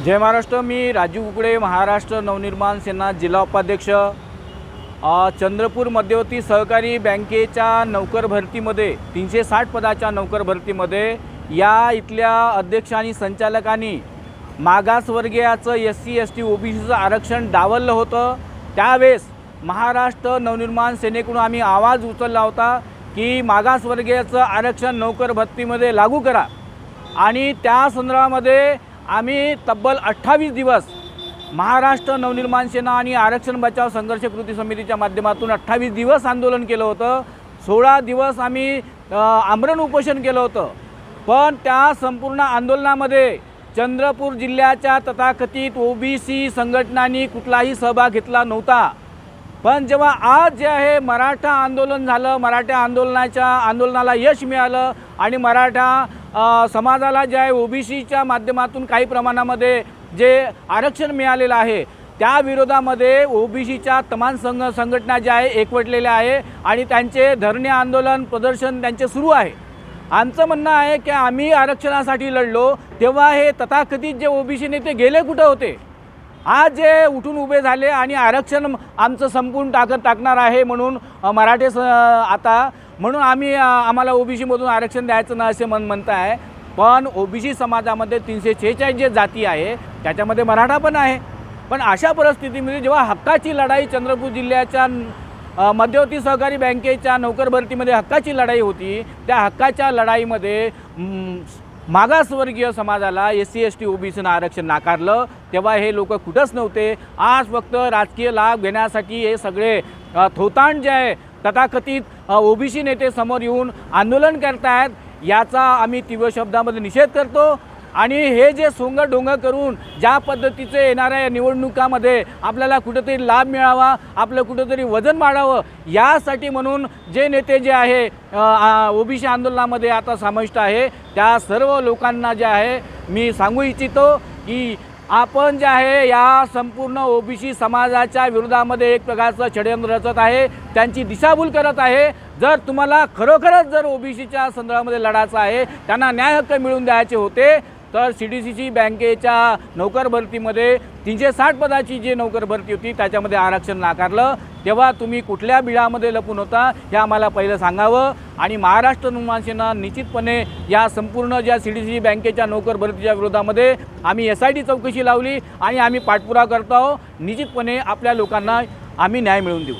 जय महाराष्ट्र। मी राजीव कुकडे, महाराष्ट्र नवनिर्माण सेना जिल्हा उपाध्यक्ष। चंद्रपूर मध्यवर्ती सहकारी बँकेच्या नौकर भरतीमध्ये 360 पदाच्या नौकर भरतीमध्ये या इथल्या अध्यक्ष आणि संचालकांनी मागासवर्गीयाचं SC ST OBCचं आरक्षण डावललं होतं। त्यावेळेस महाराष्ट्र नवनिर्माण सेनेकडून आम्ही आवाज उचलला होता की मागासवर्गीयाचं आरक्षण नौकर भरतीमध्ये लागू करा। आणि त्या संदर्भामध्ये आम्ही तब्बल 28 दिवस महाराष्ट्र नवनिर्माण सेना आणि आरक्षण बचाव संघर्ष कृती समितीच्या माध्यमातून 28 दिवस आंदोलन केलं होतं। 16 दिवस आम्ही आमरण उपोषण केलं होतं। पण त्या संपूर्ण आंदोलनामध्ये चंद्रपूर जिल्ह्याच्या तथाकथित OBC संघटनांनी कुठलाही सहभाग घेतला नव्हता। पण जेव्हा आज जे आहे मराठा आंदोलन झालं, मराठा आंदोलनाला यश मिळालं आणि मराठा समाजाला जे आहे OBCच्या माध्यमातून काही प्रमाणामध्ये जे आरक्षण मिळालेलं आहे त्या विरोधामध्ये OBCच्या तमाम संघटना ज्या आहे एकवटलेल्या आहे आणि त्यांचे धरणे आंदोलन प्रदर्शन त्यांचे सुरू आहे। आमचं म्हणणं आहे की आम्ही आरक्षणासाठी लढलो तेव्हा हे तथाकथित जे OBC नेते गेले कुठे होते? आज जे उठून उभे झाले आणि आरक्षण आमचं संपून टाकणार आहे म्हणून मराठे आता म्हणून आम्हाला OBCमधून आरक्षण द्यायचं नाही असे म्हणत आहे। पण OBC समाजामध्ये 346 जे जाती आहे त्याच्यामध्ये मराठा पण आहे। पण अशा परिस्थितीमध्ये जेव्हा हक्काची लढाई चंद्रपूर जिल्ह्याच्या मध्यवर्ती सहकारी बँकेच्या नौकर भरतीमध्ये हक्काची लढाई होती, त्या हक्काच्या लढाईमध्ये मागासवर्गीय समाजाला SC ST OBCनं आरक्षण नाकारलं तेव्हा हे लोक कुठंच नव्हते। आज फक्त राजकीय लाभ घेण्यासाठी हे सगळे थोतांड जे आहे तथाकथित OBC नेते समोर येऊन आंदोलन करतायत, याचा आम्ही तीव्र शब्दामध्ये निषेध करतो। आणि हे जे सोंगडोंग करून ज्या पद्धतीचे येणाऱ्या निवडणुकामध्ये आपल्याला कुठेतरी लाभ मिळावा, आपलं कुठेतरी वजन वाढावं, यासाठी म्हणून जे नेते जे आहे OBC आंदोलनामध्ये आता समाविष्ट आहे त्या सर्व लोकांना जे आहे मी सांगू इच्छितो की आपण जे आहे या संपूर्ण OBC समाजाच्या विरोधामध्ये एक प्रकारचं षडयंत्र रचत आहे, त्यांची दिशाभूल करत आहे। जर तुम्हाला खरोखरच जर OBCच्या संदर्भामध्ये लढायचं आहे, त्यांना न्याय हक्क मिळवून द्यायचे होते तर CDCC बँकेच्या नौकर भरतीमध्ये 360 पदाची जी नौकर भरती होती त्याच्यामध्ये आरक्षण नाकारलं तेव्हा तुम्ही कुठल्या बिळामध्ये लपून होता हे आम्हाला पहिलं सांगावं। आणि महाराष्ट्र नवनिर्माण सेना निश्चितपणे या संपूर्ण ज्या CDCC बँकेच्या नौकर भरतीच्या विरोधामध्ये आम्ही SIT चौकशी लावली आणि आम्ही पाठपुरावा करतो। निश्चितपणे आपल्या लोकांना आम्ही न्याय मिळवून देऊ।